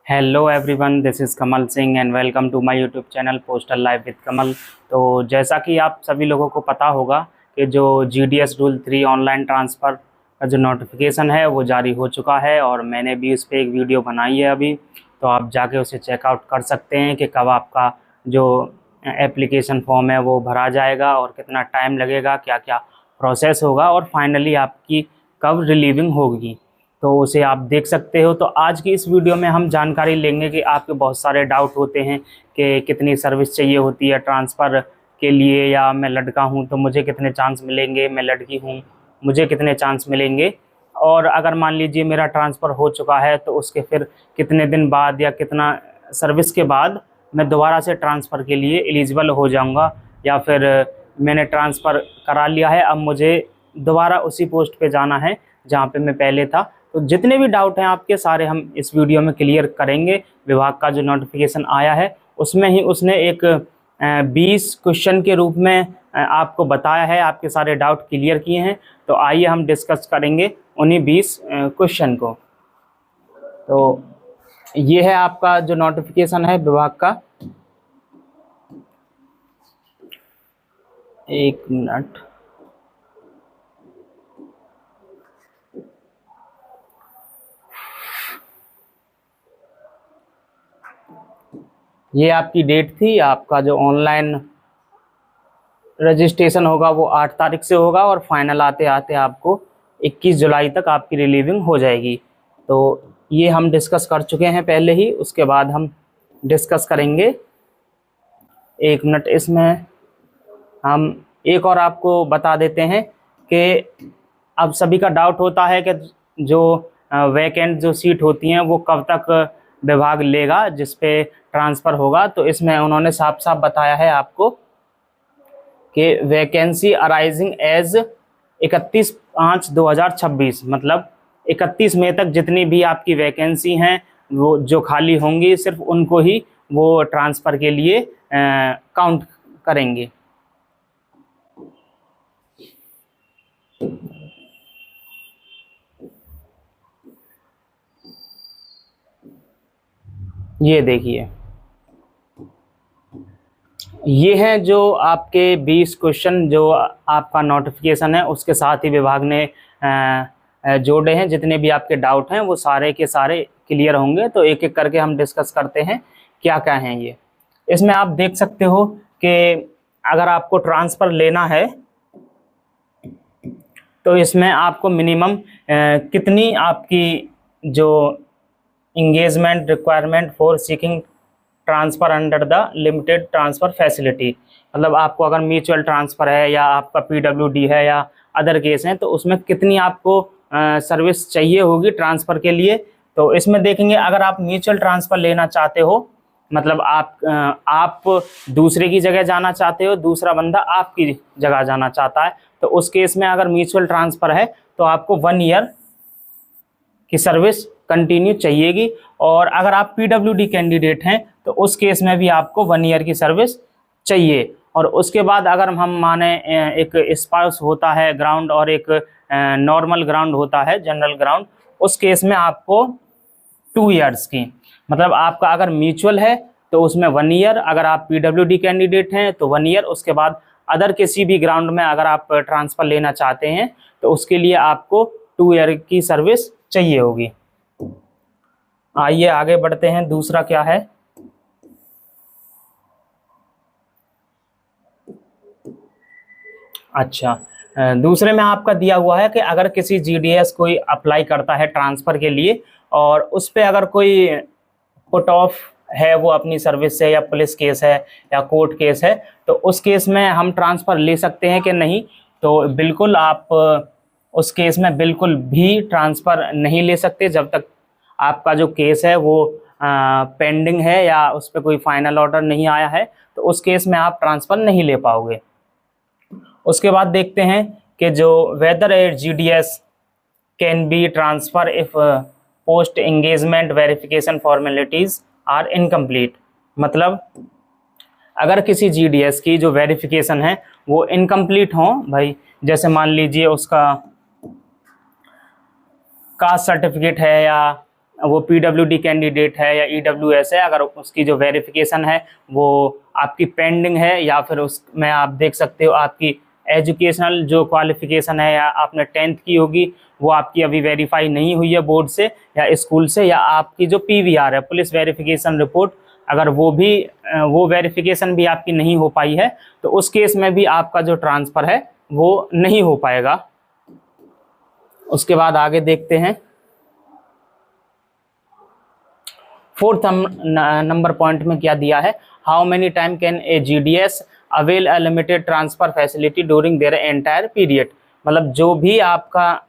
Hello everyone, this is Kamal Singh and welcome to my YouTube channel postal life with Kamal. तो जैसा कि आप सभी लोगों को पता होगा कि जो GDS रूल 3 ऑनलाइन ट्रांसफ़र का जो नोटिफिकेशन है वो जारी हो चुका है और मैंने भी उस पर एक वीडियो बनाई है अभी। तो आप जाके उसे चेकआउट कर सकते हैं कि कब आपका जो एप्लीकेशन फॉर्म है वो भरा जाएगा और कितना टाइम लगेगा, क्या क्या प्रोसेस होगा और फाइनली आपकी कब रिलीविंग होगी। तो उसे आप देख सकते हो। तो आज की इस वीडियो में हम जानकारी लेंगे कि आपके बहुत सारे डाउट होते हैं कि कितनी सर्विस चाहिए होती है ट्रांसफ़र के लिए, या मैं लड़का हूं तो मुझे कितने चांस मिलेंगे, मैं लड़की हूं मुझे कितने चांस मिलेंगे, और अगर मान लीजिए मेरा ट्रांसफ़र हो चुका है तो उसके फिर कितने दिन बाद या कितना सर्विस के बाद मैं दोबारा से ट्रांसफ़र के लिए एलिजिबल हो जाऊँगा, या फिर मैंने ट्रांसफ़र करा लिया है अब मुझे दोबारा उसी पोस्ट पे जाना है जहाँ पे मैं पहले था। तो जितने भी डाउट हैं आपके सारे हम इस वीडियो में क्लियर करेंगे। विभाग का जो नोटिफिकेशन आया है उसमें ही उसने एक 20 क्वेश्चन के रूप में आपको बताया है, आपके सारे डाउट क्लियर किए हैं। तो आइए हम डिस्कस करेंगे उन्हीं 20 क्वेश्चन को। तो ये है आपका जो नोटिफिकेशन है विभाग का। एक मिनट, ये आपकी डेट थी। आपका जो ऑनलाइन रजिस्ट्रेशन होगा वो 8 तारीख से होगा और फाइनल आते आते आपको 21 जुलाई तक आपकी रिलीविंग हो जाएगी। तो ये हम डिस्कस कर चुके हैं पहले ही, उसके बाद हम डिस्कस करेंगे। एक मिनट, इसमें हम एक और आपको बता देते हैं कि अब सभी का डाउट होता है कि जो वैकेंट जो सीट होती हैं वो कब तक विभाग लेगा जिस पे ट्रांसफ़र होगा। तो इसमें उन्होंने साफ साफ बताया है आपको कि वैकेंसी अराइजिंग एज 31/5/2026, मतलब 31 मई तक जितनी भी आपकी वैकेंसी हैं वो जो खाली होंगी सिर्फ उनको ही वो ट्रांसफ़र के लिए काउंट करेंगे। ये देखिए, ये हैं जो आपके 20 क्वेश्चन जो आपका नोटिफिकेशन है उसके साथ ही विभाग ने जोड़े हैं। जितने भी आपके डाउट हैं वो सारे के सारे क्लियर होंगे। तो एक एक करके हम डिस्कस करते हैं क्या क्या हैं ये। इसमें आप देख सकते हो कि अगर आपको ट्रांसफ़र लेना है तो इसमें आपको मिनिमम कितनी आपकी जो engagement requirement for seeking transfer under the limited transfer facility, मतलब आपको अगर म्यूचुअल ट्रांसफ़र है या आपका PWD है या अदर केस हैं तो उसमें कितनी आपको सर्विस चाहिए होगी ट्रांसफ़र के लिए। तो इसमें देखेंगे अगर आप म्यूचुअल ट्रांसफ़र लेना चाहते हो, मतलब आप दूसरे की जगह जाना चाहते हो, दूसरा बंदा आपकी जगह जाना चाहता है, तो उस केस में अगर म्यूचुअल ट्रांसफ़र है तो आपको 1 ईयर की सर्विस कंटिन्यू चाहिएगी। और अगर आप PWD कैंडिडेट हैं तो उस केस में भी आपको 1 ईयर की सर्विस चाहिए। और उसके बाद अगर हम माने एक स्पाउस होता है ग्राउंड और एक नॉर्मल ग्राउंड होता है जनरल ग्राउंड, उस केस में आपको 2 ईयर्स की, मतलब आपका अगर म्यूचुअल है तो उसमें 1 ईयर, अगर आप PWD कैंडिडेट हैं तो 1 ईयर। उसके बाद अदर किसी भी ग्राउंड में अगर आप ट्रांसफ़र लेना चाहते हैं तो उसके लिए आपको 2 ईयर की सर्विस चाहिए होगी। आइए आगे बढ़ते हैं, दूसरा क्या है। अच्छा, दूसरे में आपका दिया हुआ है कि अगर किसी GDS कोई अप्लाई करता है ट्रांसफ़र के लिए और उस पर अगर कोई पुट ऑफ है वो अपनी सर्विस से, या पुलिस केस है या कोर्ट केस है, तो उस केस में हम ट्रांसफ़र ले सकते हैं कि नहीं। तो बिल्कुल आप उस केस में बिल्कुल भी ट्रांसफ़र नहीं ले सकते जब तक आपका जो केस है वो पेंडिंग है या उस पर कोई फाइनल ऑर्डर नहीं आया है, तो उस केस में आप ट्रांसफ़र नहीं ले पाओगे। उसके बाद देखते हैं कि जो whether a GDS can be transfer if post engagement verification formalities are incomplete, मतलब अगर किसी GDS की जो वेरिफिकेशन है वो इनकम्प्लीट हो भाई, जैसे मान लीजिए उसका कास्ट सर्टिफिकेट है या वो पीडब्ल्यूडी कैंडिडेट है या ईडब्ल्यूएस है, अगर उसकी जो वेरिफिकेशन है वो आपकी पेंडिंग है, या फिर उसमें आप देख सकते हो आपकी एजुकेशनल जो क्वालिफिकेशन है या आपने 10th की होगी वो आपकी अभी वेरीफाई नहीं हुई है बोर्ड से या स्कूल से, या आपकी जो पीवीआर है पुलिस वेरिफिकेशन रिपोर्ट, अगर वो वेरिफिकेशन भी आपकी नहीं हो पाई है, तो उस केस में भी आपका जो ट्रांसफ़र है वो नहीं हो पाएगा। उसके बाद आगे देखते हैं, 4th नंबर पॉइंट में क्या दिया है, how many time can a GDS avail a limited transfer facility during their entire period. मतलब जो भी आपका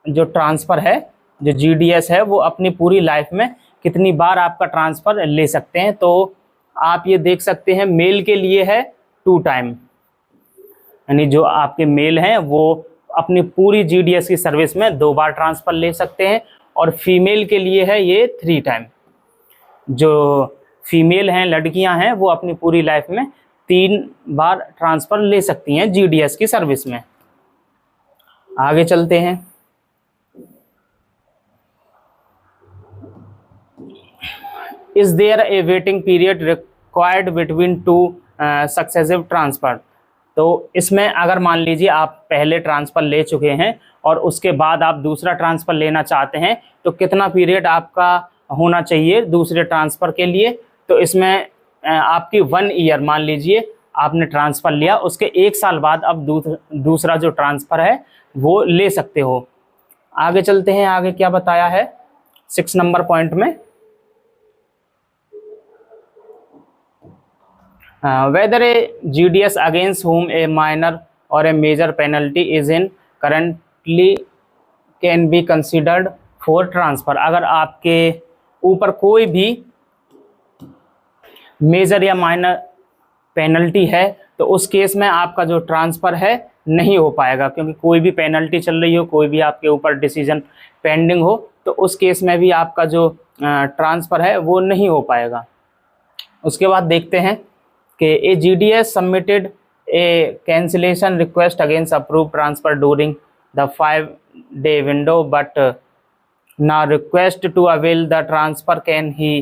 जो ट्रांसफ़र है, जो जीडीएस है, वो अपनी पूरी लाइफ में कितनी बार आपका ट्रांसफ़र ले सकते हैं। तो आप ये देख सकते हैं मेल के लिए है 2 टाइम, यानी जो आपके मेल हैं वो अपनी पूरी जीडीएस की सर्विस में 2 बार ट्रांसफ़र ले सकते हैं, और फीमेल के लिए है ये 3 टाइम। जो फीमेल हैं, लड़कियां हैं, वो अपनी पूरी लाइफ में 3 बार ट्रांसफ़र ले सकती हैं जीडीएस की सर्विस में। आगे चलते हैं, is there a waiting period required between 2 successive transfer. तो इसमें अगर मान लीजिए आप पहले ट्रांसफ़र ले चुके हैं और उसके बाद आप दूसरा ट्रांसफ़र लेना चाहते हैं, तो कितना पीरियड आपका होना चाहिए दूसरे ट्रांसफ़र के लिए। तो इसमें आपकी 1 ईयर, मान लीजिए आपने ट्रांसफ़र लिया, उसके 1 साल बाद अब दूसरा जो ट्रांसफ़र है वो ले सकते हो। आगे चलते हैं, आगे क्या बताया है 6 नंबर पॉइंट में, whether a GDS against whom a minor or a major penalty is in currently can be considered for transfer। अगर आपके ऊपर कोई भी मेजर या माइनर पेनल्टी है तो उस केस में आपका जो ट्रांसफ़र है नहीं हो पाएगा, क्योंकि कोई भी पेनल्टी चल रही हो, कोई भी आपके ऊपर डिसीजन पेंडिंग हो, तो उस केस में भी आपका जो ट्रांसफ़र है वो नहीं हो पाएगा। उसके बाद देखते हैं कि a GDS submitted a cancellation request against approve transfer during the 5-day window but ना request to avail the transfer can he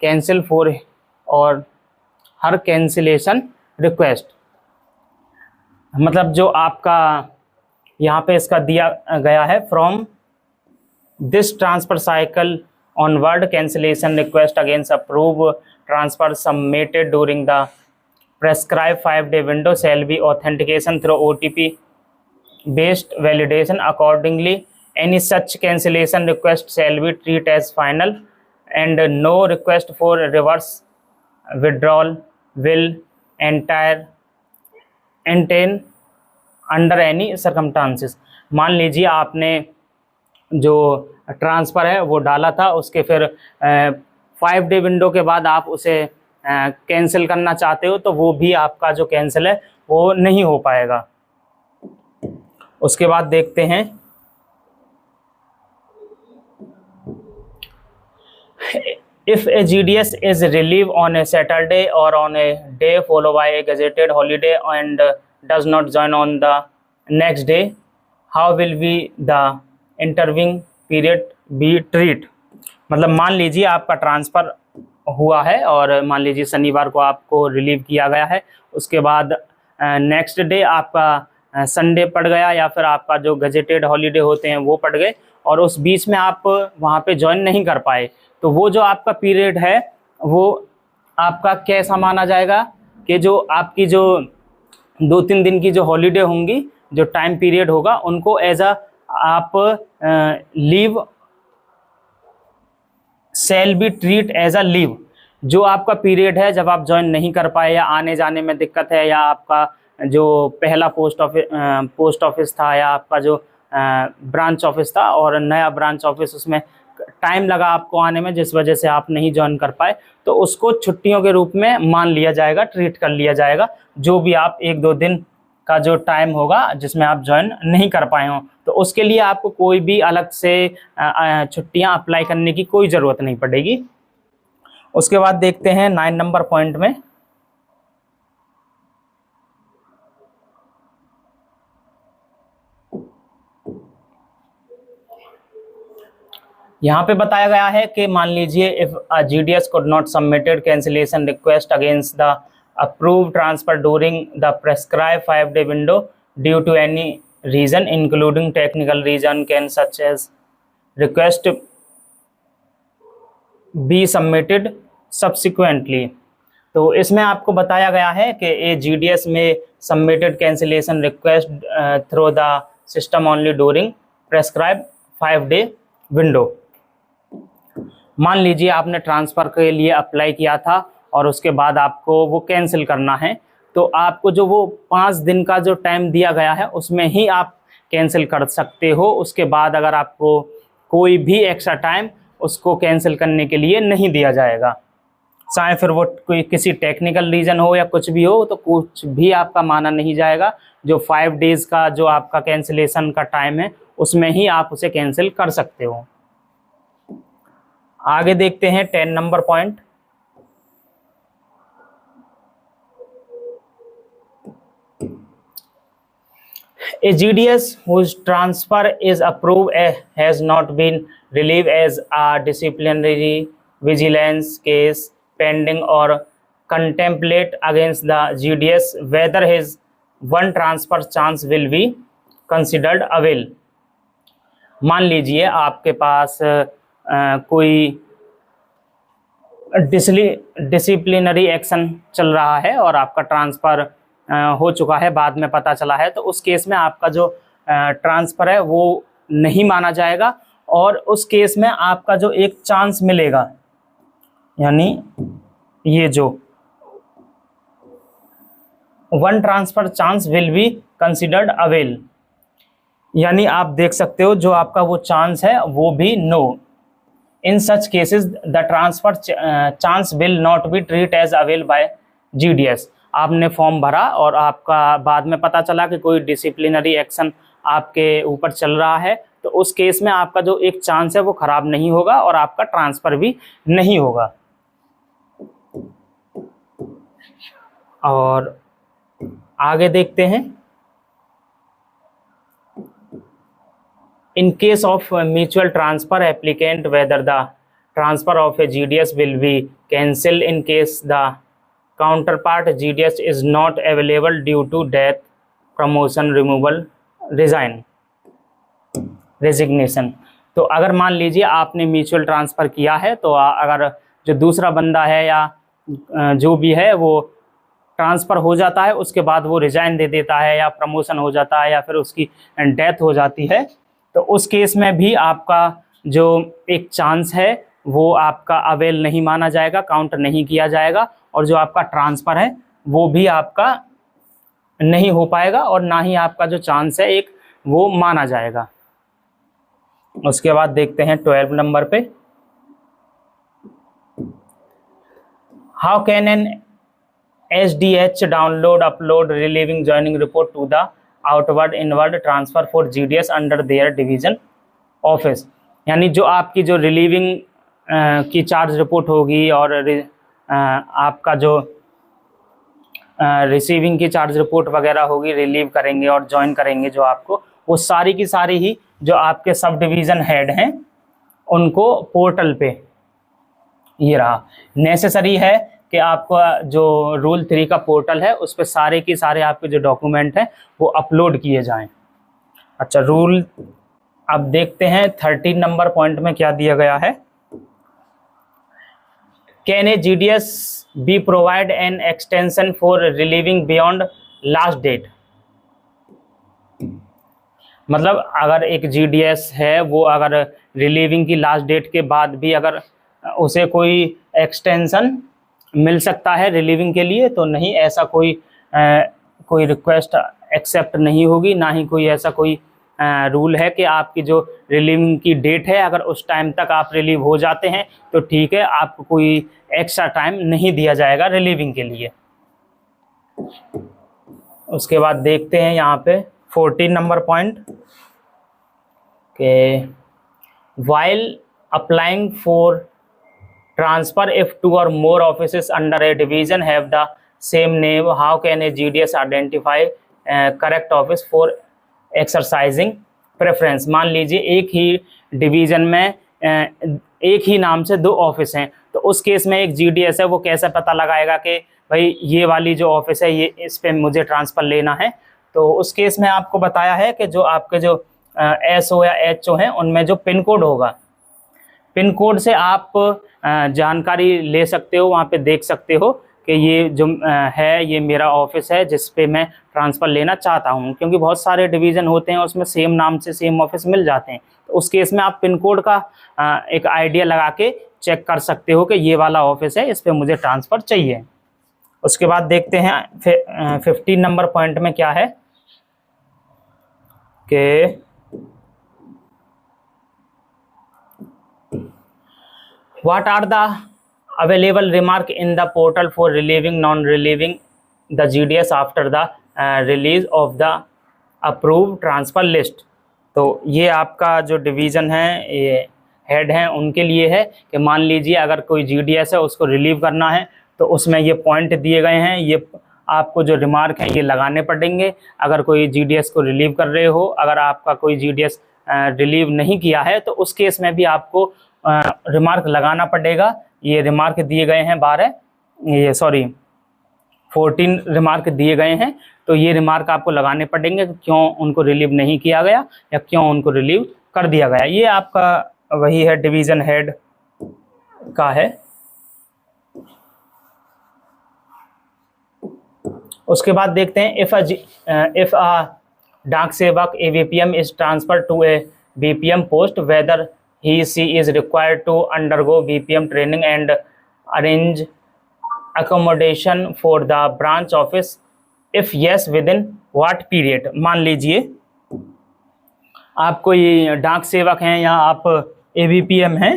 cancel for or her cancellation request. मतलब जो आपका यहाँ पे इसका दिया गया है, from this transfer cycle onward cancellation request against approve transfer submitted during the prescribed 5-day window shall be authentication through OTP based validation. Accordingly, any such cancellation request shall be treated as final, and no request for reverse withdrawal will entertain under any circumstances। मान लीजिए आपने जो transfer है वो डाला था, उसके फिर 5-day विंडो के बाद आप उसे कैंसिल करना चाहते हो, तो वो भी आपका जो कैंसिल है वो नहीं हो पाएगा। उसके बाद देखते हैं, if a GDS is relieve on a Saturday or on a day follow by a gazetted holiday and does not join on the next day, how will be the intervening period be treat. मतलब मान लीजिए आपका transfer हुआ है और मान लीजिए शनिवार को आपको रिलीव किया गया है, उसके बाद नेक्स्ट डे आपका संडे पड़ गया या फिर आपका जो गजेटेड हॉलीडे होते हैं वो पड़ गए, और उस बीच में आप वहाँ पे ज्वाइन नहीं कर पाए, तो वो जो आपका पीरियड है वो आपका कैसा माना जाएगा कि जो आपकी जो 2-3 दिन की जो हॉलीडे होंगी, जो टाइम पीरियड होगा, उनको एज अ आप leave shall be treat as a leave. जो आपका पीरियड है जब आप ज्वाइन नहीं कर पाए या आने जाने में दिक्कत है, या आपका जो पहला पोस्ट ऑफिस था या आपका जो ब्रांच ऑफिस था और नया ब्रांच ऑफिस, उसमें टाइम लगा आपको आने में जिस वजह से आप नहीं ज्वाइन कर पाए, तो उसको छुट्टियों के रूप में मान लिया जाएगा, ट्रीट कर लिया जाएगा। जो भी आप 1-2 दिन का जो टाइम होगा जिसमें आप ज्वाइन नहीं कर पाए हों, तो उसके लिए आपको कोई भी अलग से छुट्टियां अप्लाई करने की कोई ज़रूरत नहीं पड़ेगी। उसके बाद देखते हैं 9 नंबर पॉइंट में, यहाँ पे बताया गया है कि मान लीजिए if GDS could not submitted cancellation request against the approved transfer during the prescribed 5-day window due to any reason including technical reason can such as request be submitted subsequently। तो इसमें आपको बताया गया है कि ये GDS में submitted cancellation request through the system only during prescribe 5-day window. मान लीजिए आपने ट्रांसफ़र के लिए अप्लाई किया था और उसके बाद आपको वो कैंसिल करना है, तो आपको जो वो 5 दिन का जो टाइम दिया गया है उसमें ही आप कैंसिल कर सकते हो। उसके बाद अगर आपको कोई भी एक्स्ट्रा टाइम उसको कैंसिल करने के लिए नहीं दिया जाएगा, चाहे फिर वो कोई किसी टेक्निकल रीज़न हो या कुछ भी हो, तो कुछ भी आपका माना नहीं जाएगा। जो 5 डेज़ का जो आपका कैंसिलेशन का टाइम है उसमें ही आप उसे कैंसिल कर सकते हो। आगे देखते हैं 10 number point. A GDS whose transfer is approved has not been relieved as a disciplinary vigilance case pending or contemplate against the GDS whether his one transfer chance will be considered avail। मान लीजिए आपके पास कोई disciplinary action चल रहा है और आपका transfer हो चुका है, बाद में पता चला है, तो उस केस में आपका जो ट्रांसफ़र है वो नहीं माना जाएगा और उस केस में आपका जो एक चांस मिलेगा, यानी ये जो one transfer chance will be considered avail, यानी आप देख सकते हो जो आपका वो चांस है वो भी no. In such cases the transfer chance will not be treat as avail by GDS। आपने फॉर्म भरा और आपका बाद में पता चला कि कोई डिसिप्लिनरी एक्शन आपके ऊपर चल रहा है, तो उस केस में आपका जो एक चांस है वो ख़राब नहीं होगा और आपका ट्रांसफ़र भी नहीं होगा। और आगे देखते हैं। In case of mutual transfer applicant whether the transfer of a GDS will be cancelled in case the counterpart GDS is not available due to death, promotion, removal, resignation। तो अगर मान लीजिए आपने म्यूचुअल ट्रांसफ़र किया है, तो अगर जो दूसरा बंदा है या जो भी है वो ट्रांसफ़र हो जाता है, उसके बाद वो रिज़ाइन दे देता है या प्रमोशन हो जाता है या फिर उसकी डेथ हो जाती है, तो उस केस में भी आपका जो एक चांस है वो आपका अवेल नहीं माना जाएगा, काउंट नहीं किया जाएगा और जो आपका ट्रांसफ़र है वो भी आपका नहीं हो पाएगा और ना ही आपका जो चांस है एक वो माना जाएगा। उसके बाद देखते हैं 12 नंबर पे। How can an SDH download upload relieving joining report to the outward inward transfer for GDS under their division office. यानी जो आपकी जो रिलीविंग की चार्ज रिपोर्ट होगी और आपका जो रिसीविंग की चार्ज रिपोर्ट वगैरह होगी, रिलीव करेंगे और ज्वाइन करेंगे जो आपको, वो सारी की सारी ही जो आपके सब डिवीज़न हेड हैं उनको पोर्टल पे, ये रहा, नेसेसरी है कि आपका जो रूल 3 का पोर्टल है उस पर सारे के सारे आपके जो डॉक्यूमेंट हैं वो अपलोड किए जाएं। अच्छा, रूल अब देखते हैं 13 नंबर पॉइंट में क्या दिया गया है। Can a GDS be provide an extension for relieving beyond last date. मतलब अगर एक GDS है वो अगर रिलीविंग की लास्ट डेट के बाद भी अगर उसे कोई एक्सटेंशन मिल सकता है रिलीविंग के लिए, तो नहीं, ऐसा कोई रिक्वेस्ट एक्सेप्ट नहीं होगी, ना ही कोई ऐसा कोई रूल है कि आपकी जो रिलीविंग की डेट है अगर उस टाइम तक आप रिलीव हो जाते हैं तो ठीक है, आपको कोई एक्स्ट्रा टाइम नहीं दिया जाएगा रिलीविंग के लिए। उसके बाद देखते हैं यहाँ पे 14 नंबर पॉइंट के while applying for transfer if 2 or more offices under a division have the same name, how can a GDS identify correct office for exercising preference। मान लीजिए एक ही डिवीज़न में एक ही नाम से 2 ऑफिस हैं, तो उस केस में एक जीडीएस है वो कैसे पता लगाएगा कि भाई ये वाली जो ऑफिस है ये इस पे मुझे ट्रांसफ़र लेना है। तो उस केस में आपको बताया है कि जो आपके जो एसओ या एचओ हैं उनमें जो पिन कोड होगा, पिन कोड से आप जानकारी ले सकते हो, वहाँ पे देख सकते हो कि ये जो है ये मेरा ऑफिस है जिस पे मैं ट्रांसफ़र लेना चाहता हूँ, क्योंकि बहुत सारे डिवीज़न होते हैं उसमें सेम नाम से सेम ऑफिस मिल जाते हैं। तो उस केस में आप पिन कोड का एक आइडिया लगा के चेक कर सकते हो कि ये वाला ऑफिस है, इस पे मुझे ट्रांसफ़र चाहिए। उसके बाद देखते हैं 15 नंबर पॉइंट में क्या है कि what are the available remark in the portal for relieving non-relieving the GDS after the release of the approved transfer list। तो ये आपका जो डिवीज़न है, ये हेड हैं उनके लिए है कि मान लीजिए अगर कोई GDS है उसको रिलीव करना है तो उसमें ये पॉइंट दिए गए हैं, ये आपको जो रिमार्क हैं ये लगाने पड़ेंगे। अगर कोई GDS को रिलीव कर रहे हो, अगर आपका कोई GDS रिलीव नहीं किया है तो उस केस में भी आपको रिमार्क लगाना पड़ेगा। ये रिमार्क दिए गए हैं 14 रिमार्क दिए गए हैं, तो ये रिमार्क आपको लगाने पड़ेंगे कि क्यों उनको रिलीव नहीं किया गया या क्यों उनको रिलीव कर दिया गया। ये आपका वही है, डिवीज़न हेड का है। उसके बाद देखते हैं if a Dak Sevak AVPM is transfer to a BPM post whether he/she is required to undergo BPM training and arrange accommodation for the branch office, if yes within what period। मान लीजिए आप कोई डाक सेवक हैं या आप AVPM हैं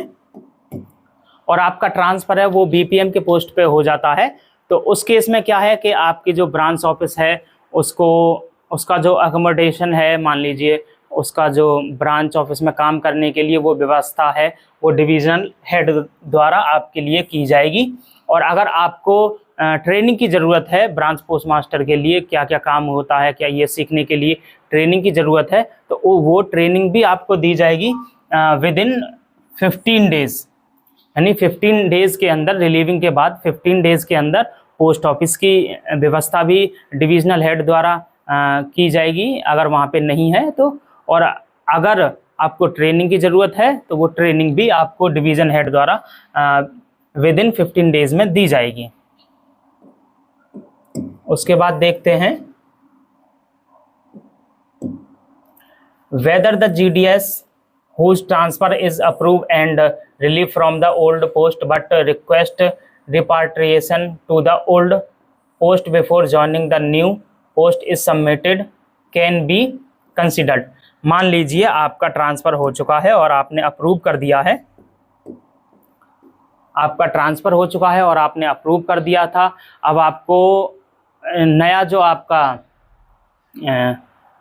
और आपका ट्रांसफ़र है वो BPM के पोस्ट पे हो जाता है, तो उस केस में क्या है कि आपकी जो ब्रांच ऑफिस है उसका जो अकोमोडेशन है, मान लीजिए उसका जो ब्रांच ऑफिस में काम करने के लिए वो व्यवस्था है वो डिवीज़नल हेड द्वारा आपके लिए की जाएगी। और अगर आपको ट्रेनिंग की ज़रूरत है ब्रांच पोस्ट मास्टर के लिए, क्या क्या काम होता है, क्या ये सीखने के लिए ट्रेनिंग की ज़रूरत है, तो वो ट्रेनिंग भी आपको दी जाएगी विदिन 15 डेज़, यानी 15 डेज़ के अंदर, रिलीविंग के बाद 15 डेज़ के अंदर पोस्ट ऑफिस की व्यवस्था भी डिवीज़नल हेड द्वारा की जाएगी अगर वहाँ पे नहीं है तो। और अगर आपको ट्रेनिंग की ज़रूरत है तो वो ट्रेनिंग भी आपको डिवीज़न हेड द्वारा विदिन 15 डेज़ में दी जाएगी। उसके बाद देखते हैं whether the GDS whose transfer is approved and relief from the old post but request repatriation to the old post before joining the new post is submitted can be considered। मान लीजिए आपका transfer हो चुका है और आपने approve कर दिया है, आपका ट्रांसफ़र हो चुका है और आपने अप्रूव कर दिया था। अब आपको नया जो आपका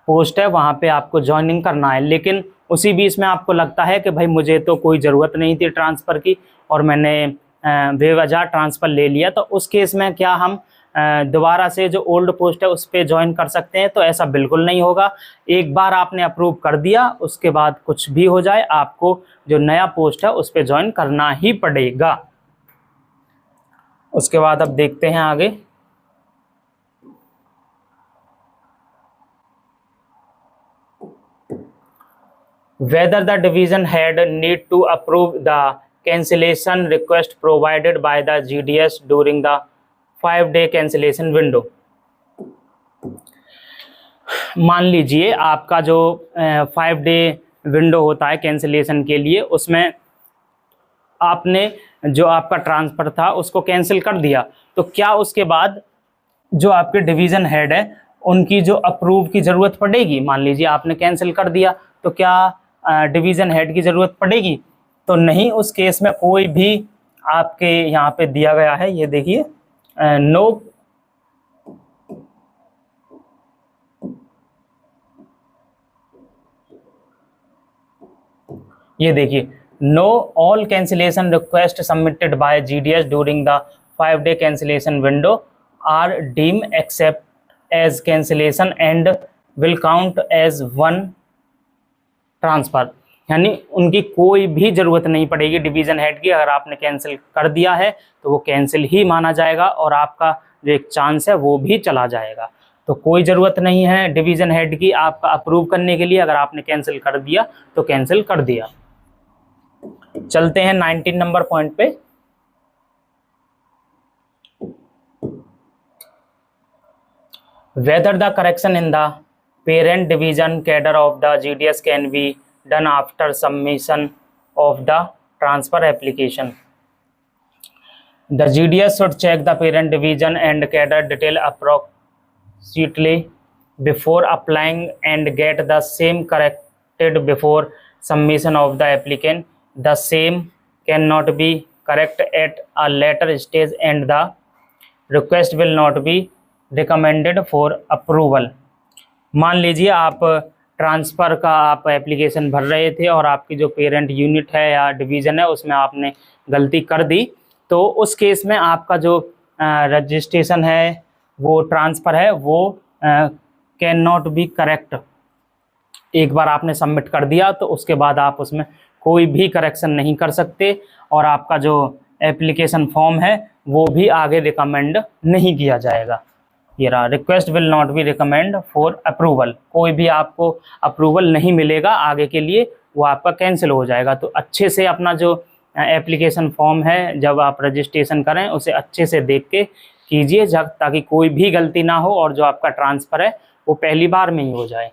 पोस्ट है वहाँ पे आपको ज्वाइनिंग करना है, लेकिन उसी बीच में आपको लगता है कि भाई मुझे तो कोई ज़रूरत नहीं थी ट्रांसफ़र की और मैंने बेवजह ट्रांसफ़र ले लिया, तो उस केस में क्या हम दोबारा से जो ओल्ड पोस्ट है उस पर ज्वाइन कर सकते हैं? तो ऐसा बिल्कुल नहीं होगा। एक बार आपने अप्रूव कर दिया, उसके बाद कुछ भी हो जाए आपको जो नया पोस्ट है उस पर ज्वाइन करना ही पड़ेगा। उसके बाद अब देखते हैं आगे। Whether the division head need to approve the cancellation request provided by the GDS during the 5-day cancellation window। मान लीजिए आपका जो 5 डे विंडो होता है कैंसिलेशन के लिए, उसमें आपने जो आपका ट्रांसफ़र था उसको कैंसिल कर दिया, तो क्या उसके बाद जो आपके डिवीज़न हेड है उनकी जो अप्रूव की ज़रूरत पड़ेगी? मान लीजिए आपने कैंसिल कर दिया तो क्या डिवीज़न हेड की ज़रूरत पड़ेगी? तो नहीं, उस केस में कोई भी आपके यहाँ पे दिया गया है, ये देखिए नो ये देखिए no all cancellation request submitted by GDS during the 5 day cancellation window are deem accept as cancellation and will count as one transfer. यानी उनकी कोई भी ज़रूरत नहीं पड़ेगी डिवीज़न हेड की। अगर आपने कैंसिल कर दिया है तो वो कैंसिल ही माना जाएगा और आपका जो एक चांस है वो भी चला जाएगा। तो कोई ज़रूरत नहीं है डिवीज़न हेड की आपका अप्रूव करने के लिए। अगर आपने कैंसिल कर दिया तो कैंसिल कर दिया। चलते हैं 19 नंबर पॉइंट पे। Whether the correction in the parent division cadre of the GDS can be done after submission of the transfer application. The GDS should check the parent division and cadre detail appropriately before applying and get the same corrected before submission of the applicant. The same cannot be corrected at a later stage and the request will not be recommended for approval. मान लीजिए आप transfer का आप application भर रहे थे और आपकी जो पेरेंट यूनिट है या डिवीज़न है उसमें आपने गलती कर दी, तो उस केस में आपका जो रजिस्ट्रेशन है वो ट्रांसफ़र है वो कैन नॉट बी करेक्ट। एक बार आपने सबमिट कर दिया तो उसके बाद आप उसमें कोई भी करेक्शन नहीं कर सकते और आपका जो एप्लीकेशन फॉर्म है वो भी आगे रिकमेंड नहीं किया जाएगा। ये रहा, request will not B recommend for approval. कोई भी आपको अप्रूवल नहीं मिलेगा आगे के लिए, वो आपका कैंसिल हो जाएगा। तो अच्छे से अपना जो एप्लीकेशन फॉर्म है जब आप रजिस्ट्रेशन करें उसे अच्छे से देख के कीजिए ताकि कोई भी गलती ना हो और जो आपका ट्रांसफ़र है वो पहली बार में ही हो जाए।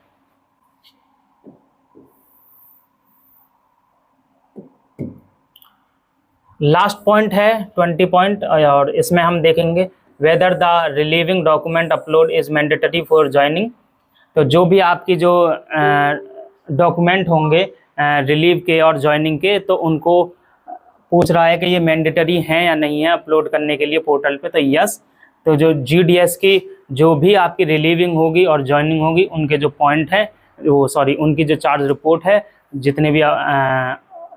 लास्ट पॉइंट है 20 पॉइंट और इसमें हम देखेंगे whether the relieving document upload is mandatory for joining. तो जो भी आपकी जो डॉक्यूमेंट होंगे रिलीव के और ज्वाइनिंग के, तो उनको पूछ रहा है कि ये मैंडेटरी हैं या नहीं है अपलोड करने के लिए पोर्टल पे। तो यस, तो जो GDS की जो भी आपकी रिलीविंग होगी और ज्वाइनिंग होगी उनके जो पॉइंट है वो उनकी जो चार्ज रिपोर्ट है, जितने भी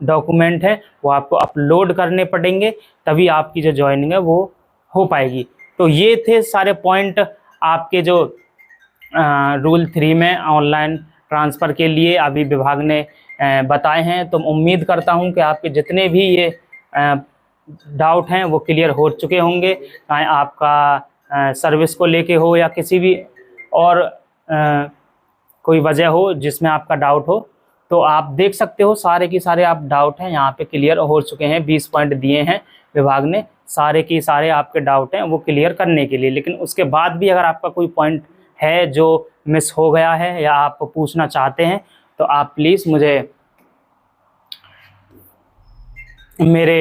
डॉक्यूमेंट है वो आपको अपलोड करने पड़ेंगे, तभी आपकी जो ज्वाइनिंग है वो हो पाएगी। तो ये थे सारे पॉइंट आपके जो रूल 3 में ऑनलाइन ट्रांसफ़र के लिए अभी विभाग ने बताए हैं। तो उम्मीद करता हूं कि आपके जितने भी ये डाउट हैं वो क्लियर हो चुके होंगे, चाहे आपका सर्विस को लेके हो या किसी भी और कोई वजह हो जिसमें आपका डाउट हो। तो आप देख सकते हो सारे की सारे आप डाउट हैं यहाँ पे क्लियर हो चुके हैं। 20 पॉइंट दिए हैं विभाग ने, सारे की सारे आपके डाउट हैं वो क्लियर करने के लिए। लेकिन उसके बाद भी अगर आपका कोई पॉइंट है जो मिस हो गया है या आप पूछना चाहते हैं तो आप प्लीज़ मुझे मेरे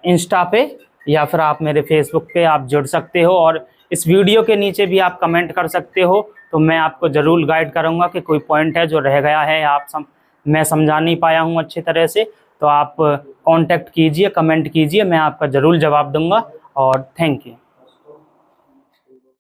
इंस्टा पे या फिर आप मेरे फेसबुक पे आप जुड़ सकते हो और इस वीडियो के नीचे भी आप कमेंट कर सकते हो। तो मैं आपको ज़रूर गाइड करूँगा कि कोई पॉइंट है जो रह गया है या मैं समझा नहीं पाया हूँ अच्छी तरह से, तो आप कांटेक्ट कीजिए, कमेंट कीजिए, मैं आपका ज़रूर जवाब दूंगा। और थैंक यू।